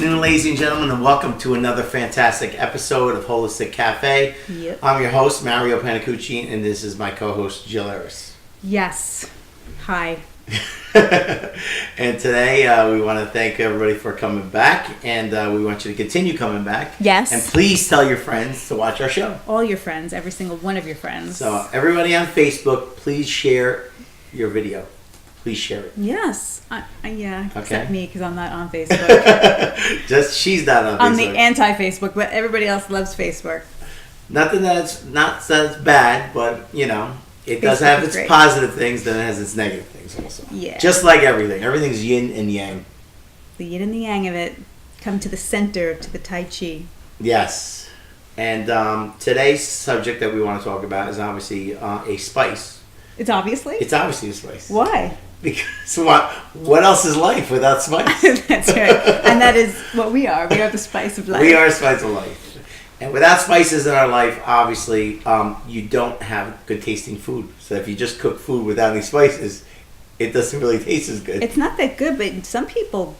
afternoon, ladies and gentlemen, and welcome to another fantastic episode of Wholistic Kafe. Yep. I'm your host, Mario Panicucci, and this is my co-host, Jill Harris. Yes. Hi. And today we want to thank everybody for coming back, and we want you to continue coming back. Yes. And please tell your friends to watch our show. All your friends, every single one of your friends. So everybody on Facebook, please share your video. Please share it. Yes. Yeah, except me because I'm not on Facebook. She's not on Facebook. I'm the anti-Facebook, but everybody else loves Facebook. Nothing that's bad, but you know, it does Facebook have is its great. positive things, then it has its negative things also. Yeah. Just like everything. Everything's yin and yang. The yin and the yang of it. Come to the center, to the Tai Chi. Yes. And today's subject that we want to talk about is obviously a spice. It's obviously It's obviously a spice. Why? Because what else is life without spice? That's right. And that is what we are. We are the spice of life. We are a spice of life. And without spices in our life, obviously, you don't have good tasting food. So if you just cook food without any spices, it doesn't really taste as good. It's not that good, but some people,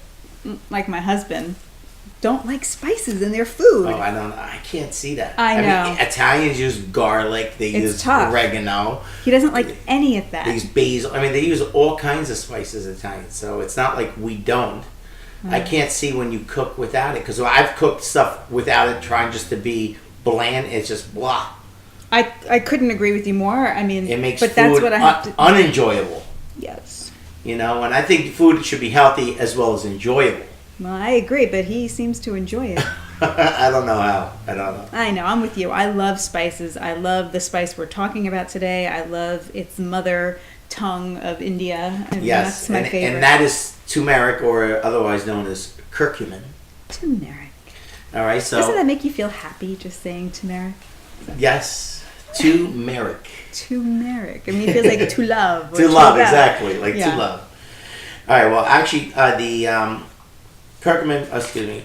like my husband, don't like spices in their food. Oh, I can't see that. I know. mean, Italians use garlic. They use tough. oregano. He doesn't like any of that. They use basil. I mean, they use all kinds of spices, Italians. So it's not like we don't. I can't see when you cook without it. Because I've cooked stuff without it, trying just to be bland. It's just blah. I couldn't agree with you more. I mean, It makes but food that's what I have to. unenjoyable. Yes. You know, and I think food should be healthy as well as enjoyable. Well, I agree, but he seems to enjoy it. I don't know how. I don't know. I know. I'm with you. I love spices. I love the spice we're talking about today. I love its mother tongue of India. And Yes, that's my favorite. and that is turmeric, or otherwise known as curcumin. Turmeric. All right, so Doesn't that make you feel happy just saying turmeric? yes, turmeric. Turmeric. I mean, it feels like to love. Or To love, love. exactly, like Yeah. to love. All right, well, actually, the curcumin. Excuse me.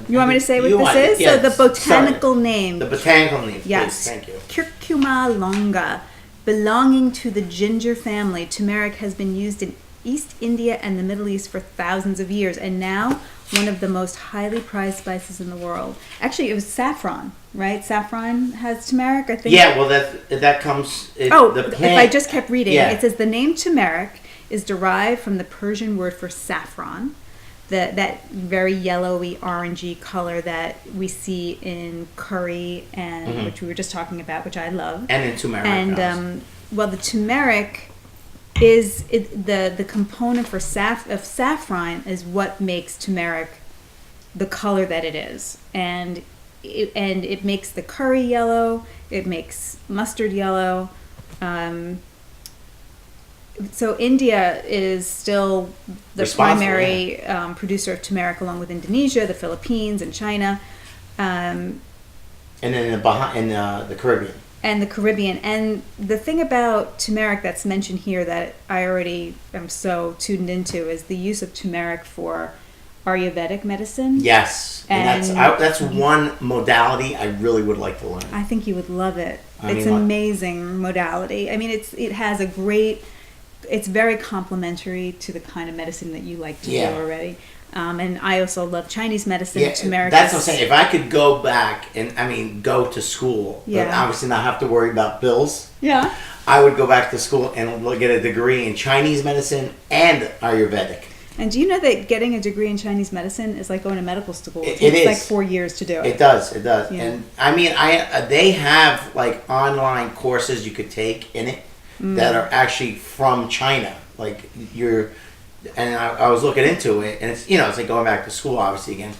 You want me to say what You this want- is? yes, So the botanical sorry. name. The botanical name. Yes. Please, thank you. Curcuma longa. Belonging to the ginger family, turmeric has been used in East India and the Middle East for thousands of years, and now one of the most highly prized spices in the world. Actually, it was saffron, right? Saffron has turmeric, I think. Yeah, well, that comes. The plant, if I just kept reading, Yeah. it says the name turmeric is derived from the Persian word for saffron, that very yellowy, orangey color that we see in curry, and which we were just talking about, which I love. and in turmeric. And well, the turmeric is the component for saffron is what makes turmeric the color that it is, and it makes the curry yellow. It makes mustard yellow. So India is still the primary producer of turmeric, along with Indonesia, the Philippines, and China. and then in the Caribbean. And the Caribbean. And the thing about turmeric that's mentioned here that I already am so tuned into is the use of turmeric for Ayurvedic medicine. Yes, and that's one modality I really would like to learn. I think you would love it. It's mean, an amazing modality. I mean, it has a great. It's very complementary to the kind of medicine that you like to do already. And I also love Chinese medicine. Yeah, turmeric. that's what I'm saying. If I could go back and go to school, but obviously not have to worry about bills. Yeah. I would go back to school and get a degree in Chinese medicine and Ayurvedic. And do you know that getting a degree in Chinese medicine is like going to medical school? It is takes like 4 years to do it. It does. Yeah. And I mean, they have like online courses you could take in it that are actually from China. Like I was looking into it, and it's it's like going back to school, obviously again,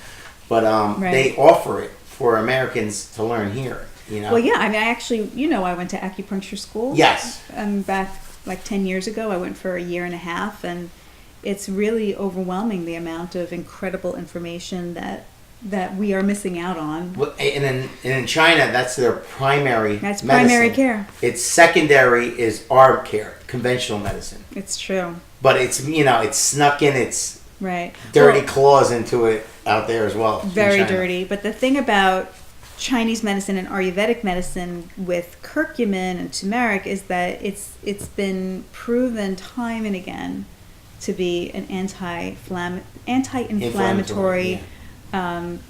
but they offer it for Americans to learn here. Well, yeah. I mean, I actually, I went to acupuncture school. Yes. Back like 10 years ago, I went for a year and a half, and it's really overwhelming the amount of incredible information that we are missing out on. Well, and in China, that's their primary. That's medicine. primary care. Its secondary is our care, conventional medicine. It's true. But it's it's snuck in its right dirty claws into it out there as well. Very dirty. But the thing about Chinese medicine and Ayurvedic medicine with curcumin and turmeric is that it's been proven time and again to be an anti-inflammatory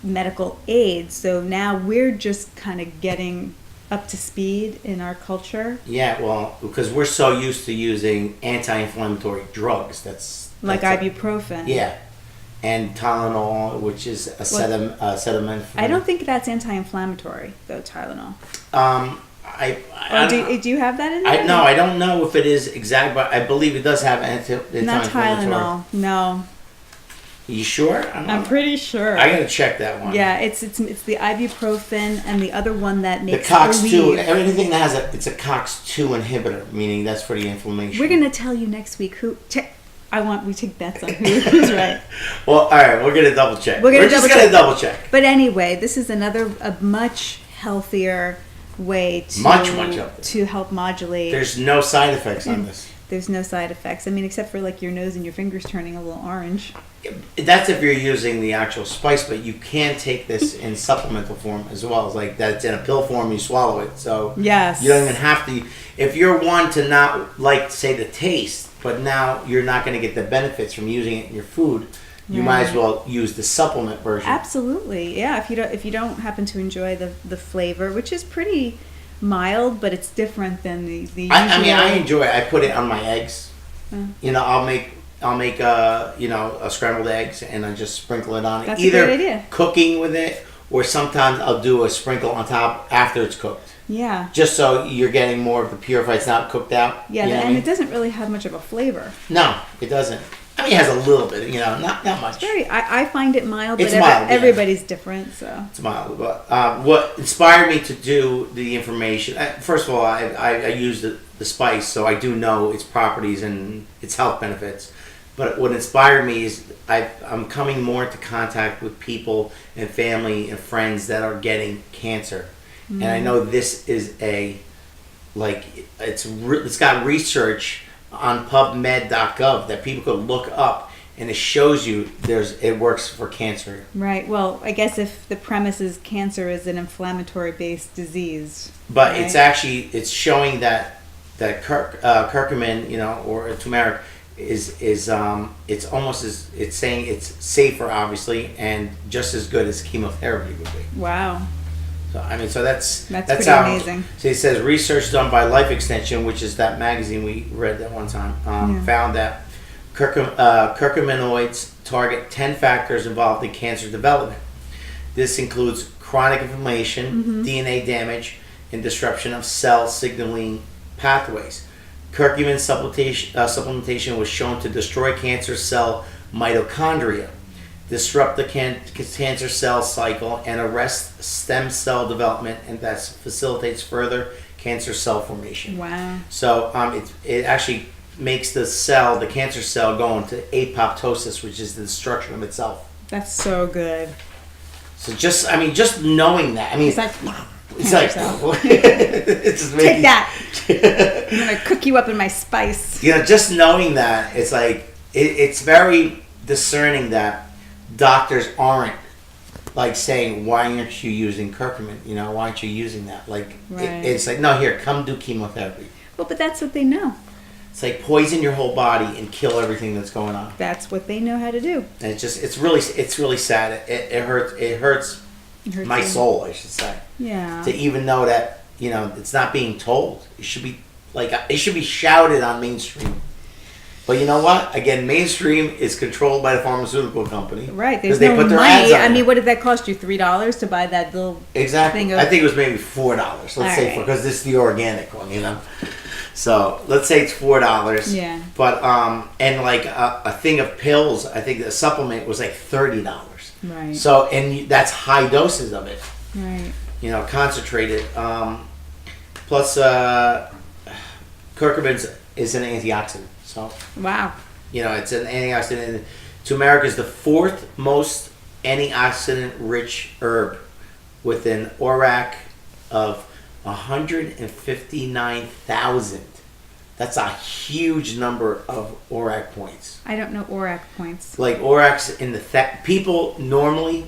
medical aid. So now we're just kind of getting up to speed in our culture. Yeah, well, because we're so used to using anti-inflammatory drugs. That's Like ibuprofen. Yeah, and Tylenol, which is acetaminophen. I don't think that's anti-inflammatory, though, Tylenol. Do you have that in there? No, I don't know if it is exact, but I believe it does have anti-inflammatory. Not Tylenol, no. You sure? I'm pretty sure. I gotta check that one. Yeah, it's the ibuprofen and the other one that makes the COX-2. Anything that has it's a COX-2 inhibitor, meaning that's for the inflammation. We're gonna tell you next week who. We take bets on who's right. Well, all right, we're gonna double check. We're just gonna double check. But anyway, this is a much healthier way to help modulate. There's no side effects on this. There's no side effects. I mean, except for like your nose and your fingers turning a little orange. That's if you're using the actual spice, but you can take this in supplemental form as well. It's like that's in a pill form, you swallow it. So yes, you don't even have to. If you're one to not like, say, the taste, but now you're not going to get the benefits from using it in your food, you might as well use the supplement version. Absolutely, yeah. If you don't happen to enjoy the flavor, which is pretty mild, but it's different than the usual. I mean, I enjoy it. I put it on my eggs. You know, I'll make a scrambled eggs and I just sprinkle it on it. That's Either a great idea. Cooking with it, or sometimes I'll do a sprinkle on top after it's cooked. Yeah. Just so you're getting more of the purified. It's not cooked out. Yeah, and it doesn't really have much of a flavor. No, it doesn't. I mean, it has a little bit, not much. I find it mild, it's but mild, everybody's different, so. It's mild, but what inspired me to do the information, first of all, I used the spice, so I do know its properties and its health benefits. But what inspired me is I'm coming more into contact with people and family and friends that are getting cancer. And I know this is it's got research on PubMed.gov that people could look up, and it shows you it works for cancer. Right. Well, I guess if the premise is cancer is an inflammatory-based disease. But right? it's showing that curcumin, or turmeric is it's saying it's safer, obviously, and just as good as chemotherapy would be. Wow. So I mean, that's pretty how, amazing. So it says research done by Life Extension, which is that magazine we read that one time, found that curcuminoids target 10 factors involved in cancer development. This includes chronic inflammation, DNA damage, and disruption of cell signaling pathways. Curcumin supplementation was shown to destroy cancer cell mitochondria, disrupt the cancer cell cycle, and arrest stem cell development, and that facilitates further cancer cell formation. Wow. So it actually makes the cancer cell, go into apoptosis, which is the destruction of itself. That's so good. So just knowing that, it's like it's just take that. I'm gonna cook you up in my spice. Just knowing that, it's like it's very discerning that doctors aren't like saying, why aren't you using curcumin? Why aren't you using that? Like right. It's like, no, here, come do chemotherapy. Well, but that's what they know. It's like poison your whole body and kill everything that's going on. That's what they know how to do. And it's really sad. It hurts my soul, I should say. Yeah. To even know that it's not being told. It should be shouted on mainstream. But you know what? Again, mainstream is controlled by the pharmaceutical company. Right. There's no money. I mean, what did that cost you? $3 to buy that little thing of... I think it was maybe $4. Let's say because this is the organic one, So let's say it's $4. Yeah. But and like a thing of pills, I think the supplement was like $30. Right. So that's high doses of it. Right. Concentrated. Plus, curcumin is an antioxidant. So wow. It's an antioxidant. Turmeric is the fourth most antioxidant-rich herb with an ORAC of 159,000. That's a huge number of ORAC points. I don't know ORAC points. Like ORAC's in the people normally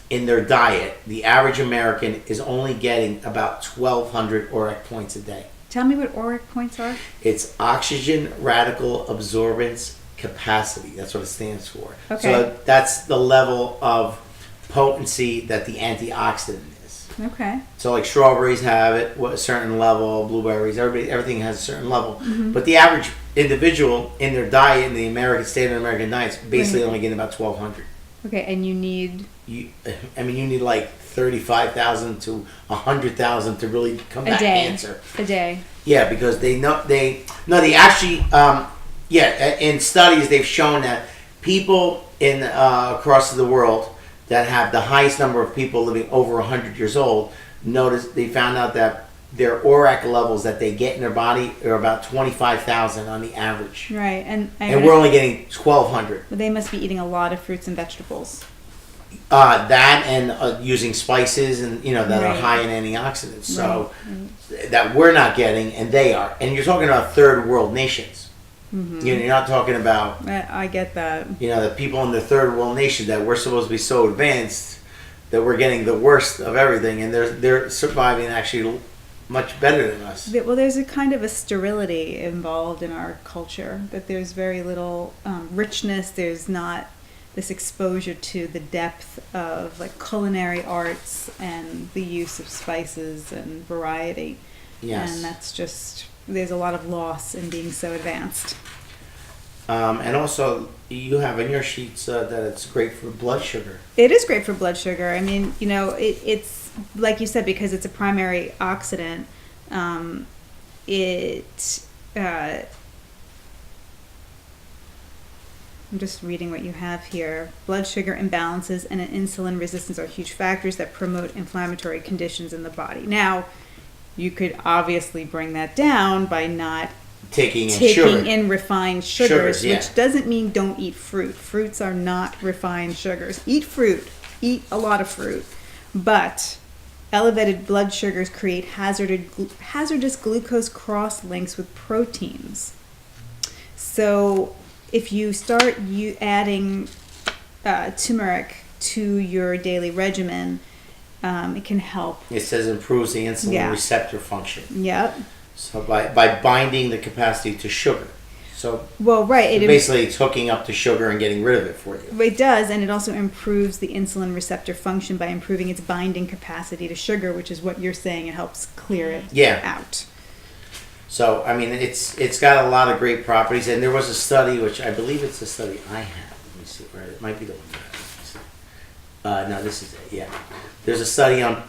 in their diet, the average American is only getting about 1,200 ORAC points a day. Tell me what ORAC points are. It's oxygen radical absorbance capacity. That's what it stands for. Okay. So that's the level of potency that the antioxidant is. Okay. So like strawberries have it a certain level, blueberries, everything has a certain level. Mm-hmm. But the average individual in their diet, in the American standard American diet, is basically only getting about 1,200. Okay, and you need... You need like 35,000 to 100,000 to really combat cancer. A day. Yeah, because they actually in studies they've shown that people in across the world that have the highest number of people living over 100 years old, they found out that their ORAC levels that they get in their body are about 25,000 on the average. Right, and we're only getting 1,200. They must be eating a lot of fruits and vegetables. That and using spices and that are high in antioxidants, so that we're not getting and they are. And you're talking about third world nations. Mm-hmm. You're not talking about. I get that. The people in the third world nation that we're supposed to be so advanced that we're getting the worst of everything, and they're surviving actually much better than us. Well, there's a kind of a sterility involved in our culture, that there's very little richness. There's not this exposure to the depth of like culinary arts and the use of spices and variety. Yes. And that's just, there's a lot of loss in being so advanced. And also, you have in your sheets that it's great for blood sugar. It is great for blood sugar. I mean, it's like you said, because it's a primary oxidant. I'm just reading what you have here. Blood sugar imbalances and an insulin resistance are huge factors that promote inflammatory conditions in the body. Now, you could obviously bring that down by not taking in refined sugars, yeah. Which doesn't mean don't eat fruit. Fruits are not refined sugars. Eat fruit. Eat a lot of fruit. But elevated blood sugars create hazardous glucose cross-links with proteins. So if you start adding turmeric to your daily regimen, it can help. It says improves the insulin receptor function. Yep. So by binding the capacity to sugar. So basically it's hooking up to sugar and getting rid of it for you. It does, and it also improves the insulin receptor function by improving its binding capacity to sugar, which is what you're saying. It helps clear it out. So, I mean, it's got a lot of great properties, and there was a study, which I believe it's the study I have. Let me see, right? It might be the one. No, this is it, yeah. There's a study on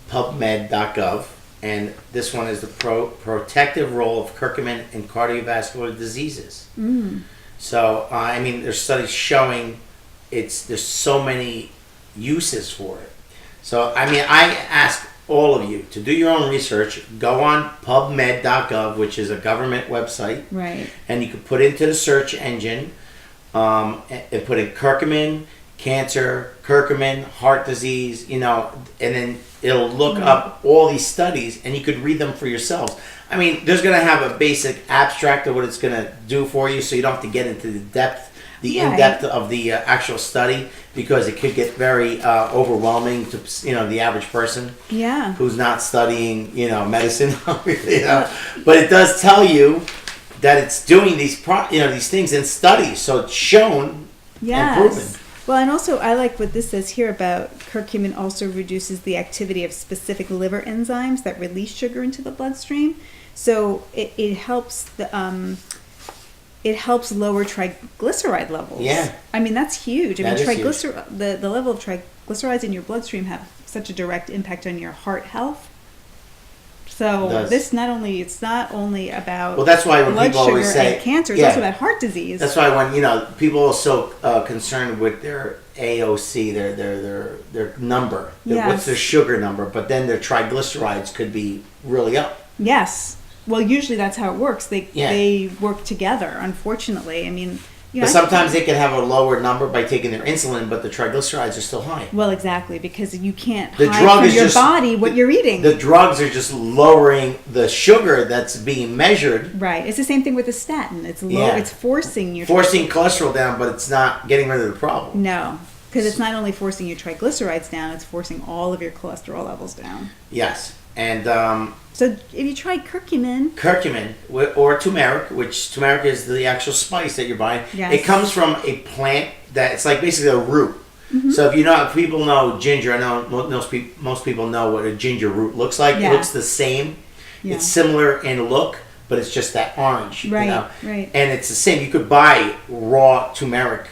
PubMed.gov, and this one is the protective role of curcumin in cardiovascular diseases. Mm. So, I mean, there's studies showing there's so many uses for it. So, I mean, I ask all of you to do your own research. Go on PubMed.gov, which is a government website. Right. And you can put into the search engine and put in curcumin, cancer, curcumin, heart disease, and then it'll look up all these studies and you could read them for yourselves. I mean, there's going to have a basic abstract of what it's going to do for you, so you don't have to get into the in-depth of the actual study, because it could get very overwhelming to the average person who's not studying medicine. But it does tell you that it's doing these things in studies, so it's shown and proven. Well, and also I like what this says here about curcumin also reduces the activity of specific liver enzymes that release sugar into the bloodstream. So it helps it helps lower triglyceride levels. Yeah. I mean, that's huge. The level of triglycerides in your bloodstream have such a direct impact on your heart health. So it's not only about that's why when blood people sugar always say and cancer, it's also about heart disease. That's why when people are so concerned with their AOC, their number, what's their sugar number, but then their triglycerides could be really up. Yes. Well, usually that's how it works. They work together, unfortunately. I mean, but sometimes they can have a lower number by taking their insulin, but the triglycerides are still high. Well, exactly, because you can't hide from your body what you're eating. The drugs are just lowering the sugar that's being measured. Right. It's the same thing with a statin. It's It's forcing cholesterol down, but it's not getting rid of the problem. No, because it's not only forcing your triglycerides down; it's forcing all of your cholesterol levels down. Yes. And So if you try curcumin, or turmeric, which turmeric is the actual spice that you're buying. Yes. It comes from a plant that it's like basically a root. So if people know ginger, I know most people know what a ginger root looks like. Yeah. It looks the same. Yeah. It's similar in look, but it's just that orange. Right, You know? right. And it's the same. You could buy raw turmeric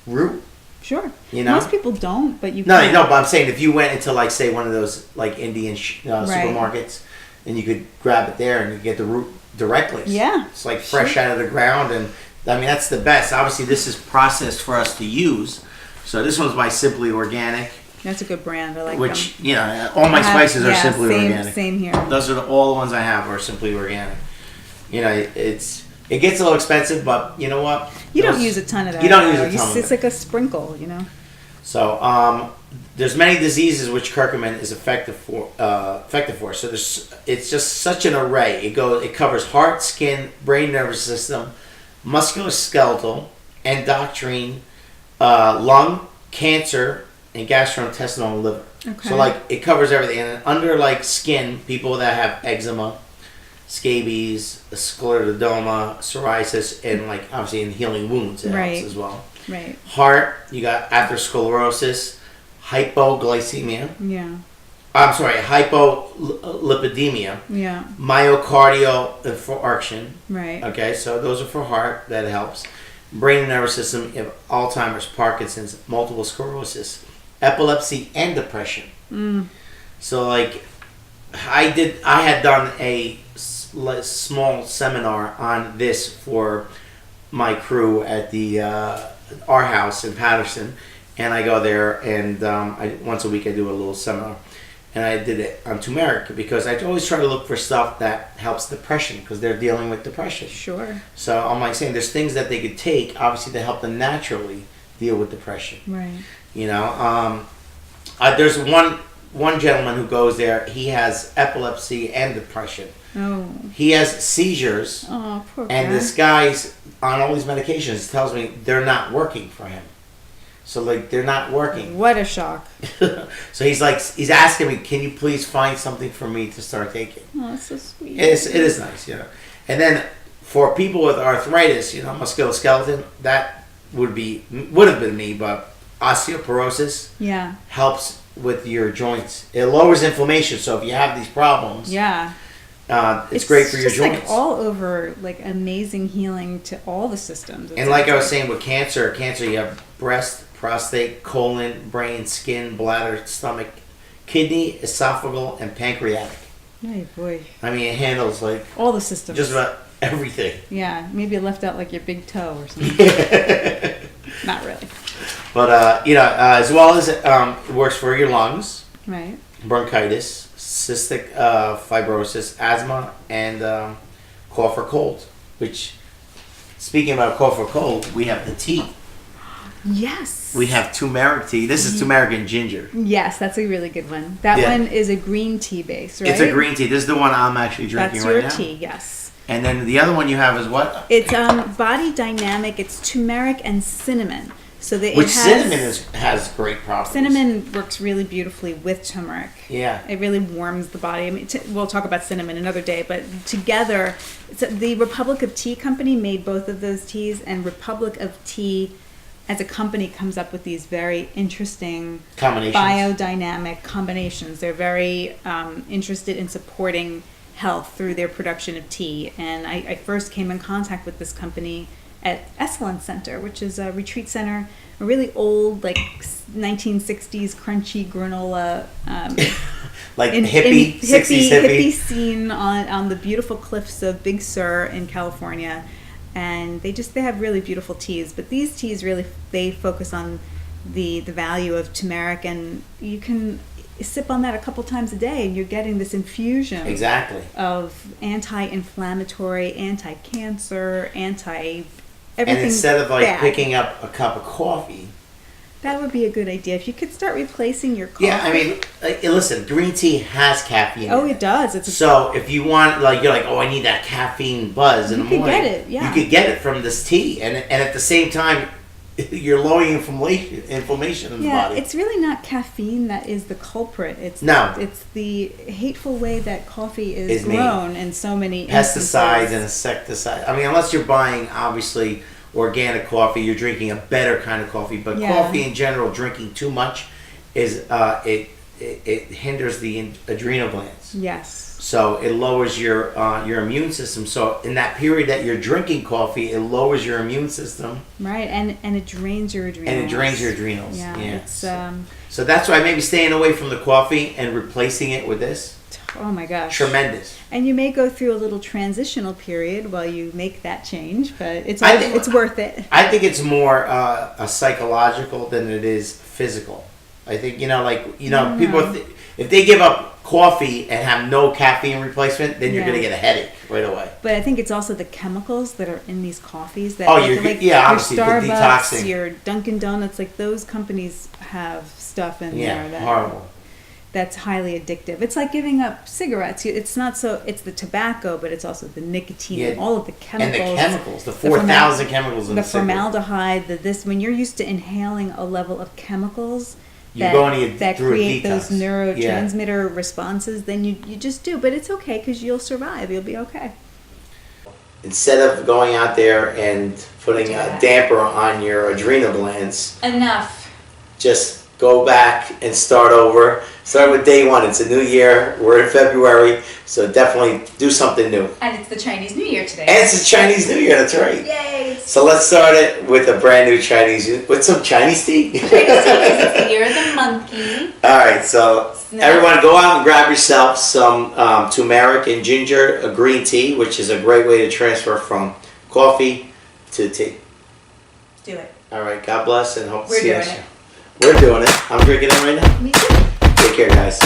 root. sure. You know? Most people don't, but you No, can. no, but I'm saying if you went into like say one of those like Indian Right. supermarkets, and you could grab it there and you get the root directly. Yeah. It's like fresh out of the ground, and I mean that's the best. Obviously, this is processed for us to use. So this one's by Simply Organic, That's a good brand. I like which them. all my spices are Yeah, Simply same, Organic. Same here. Those are all the ones I have are Simply Organic. It gets a little expensive, but you know what? You don't use a ton of that. You don't use a though. ton of It's it. like a sprinkle, you know. So there's many diseases which curcumin is effective for. So it's just such an array. It covers heart, skin, brain, nervous system, musculoskeletal, endocrine, lung, cancer, and gastrointestinal and liver. Okay. So like it covers everything. And under like skin, people that have eczema, scabies, scleroderma, psoriasis, and like obviously in healing wounds it Right. helps as well. Right. Heart, you got atherosclerosis, hypoglycemia. Yeah. I'm sorry, hypolipidemia, Yeah. myocardial infarction. Right. Okay, so those are for heart. That helps. Brain and nervous system, you have Alzheimer's, Parkinson's, multiple sclerosis, epilepsy, and depression. So like, I had done a small seminar on this for my crew at the our house in Patterson, and I go there and once a week I do a little seminar, and I did it on turmeric because I always try to look for stuff that helps depression because they're dealing with depression. Sure. So I'm like saying there's things that they could take obviously to help them naturally deal with depression. Right. There's one gentleman who goes there. He has epilepsy and depression. Oh. He has seizures. Oh, poor guy. And this guy's on all these medications tells me they're not working for him. So like they're not working. What a shock. So he's asking me, can you please find something for me to start taking? Oh, that's so sweet. It is nice, And then for people with arthritis, musculoskeletal, that would have been me, but osteoporosis Yeah. helps with your joints. It lowers inflammation. So if you have these problems, Yeah. it's great for your just joints. like all over, like amazing healing to all the systems. And like I was saying with cancer you have breast, prostate, colon, brain, skin, bladder, stomach, kidney, esophageal, and pancreatic. Oh boy. I mean, it handles like All the systems. just about everything. Yeah. Maybe you left out like your big toe or something. Not really. But as well as it works for your lungs, Right. bronchitis, cystic fibrosis, asthma, and cough or cold. Which, speaking about cough or cold, we have the tea. Yes. We have turmeric tea. This is turmeric and ginger. Yes, that's a really good one. That Yeah. one is a green tea base, right? It's a green tea. This is the one I'm actually drinking That's right your now. tea, yes. And then the other one you have is what? It's body dynamic. It's turmeric and cinnamon. So that Which it has, cinnamon has great properties. Cinnamon works really beautifully with turmeric. Yeah. It really warms the body. I mean, we'll talk about cinnamon another day, but together, the Republic of Tea Company made both of those teas, and Republic of Tea as a company comes up with these very interesting Combinations. biodynamic combinations. They're very interested in supporting health through their production of tea. And I first came in contact with this company at Esalen Center, which is a retreat center, a really old, like 1960s crunchy granola, like hippie 60s hippie scene on the beautiful cliffs of Big Sur in California. And they have really beautiful teas, but these teas really, they focus on the value of turmeric, and you can sip on that a couple times a day and you're getting this infusion Exactly. of anti-inflammatory, anti-cancer, everything. And instead of like bad. picking up a cup of coffee. That would be a good idea. If you could start replacing your coffee. Yeah, I mean, listen, green tea has caffeine. Oh, in it does. So if you want, like, you're like, oh, I need that caffeine buzz in the morning. You could get it, yeah. You could get it from this tea. And at the same time, you're lowering inflammation in the Yeah, body. it's really not caffeine that is the culprit. It's the hateful way that coffee is grown in so many pesticides instances. and insecticides. I mean, unless you're buying obviously organic coffee, you're drinking a better kind of coffee. But coffee in general, drinking too much is it hinders the adrenal glands. Yes. So it lowers your immune system. So in that period that you're drinking coffee, it lowers your immune system. Right, and it drains your adrenals. Yeah. It's so that's why maybe staying away from the coffee and replacing it with this. Oh my gosh. Tremendous. And you may go through a little transitional period while you make that change, but it's worth it. I think it's more a psychological than it is physical. I think people if they give up coffee and have no caffeine replacement, then you're going to get a headache right away. But I think it's also the chemicals that are in these coffees that obviously your the Starbucks, detoxing. your Dunkin' Donuts, like those companies have stuff in there that horrible. That's highly addictive. It's like giving up cigarettes. It's the tobacco, but it's also the nicotine and all of the chemicals. And the chemicals, the 4,000 chemicals in the formaldehyde, when you're used to inhaling a level of chemicals that create those neurotransmitter responses, then you just do. But it's okay because you'll survive. You'll be okay. Instead of going out there and putting a damper on your adrenal glands, enough. Just go back and start over. Start with day one. It's a new year. We're in February, so definitely do something new. And it's the Chinese New Year today. And it's the Chinese New Year. That's right. Yay! So let's start it with a brand new Chinese with some Chinese tea. Chinese tea is the year of the monkey. All right, so everyone go out and grab yourself some turmeric and ginger, a green tea, which is a great way to transfer from coffee to tea. Do it. All right, God bless and hope to We're see you. doing it. We're doing it. I'm drinking it right now. Me too. Take care, guys.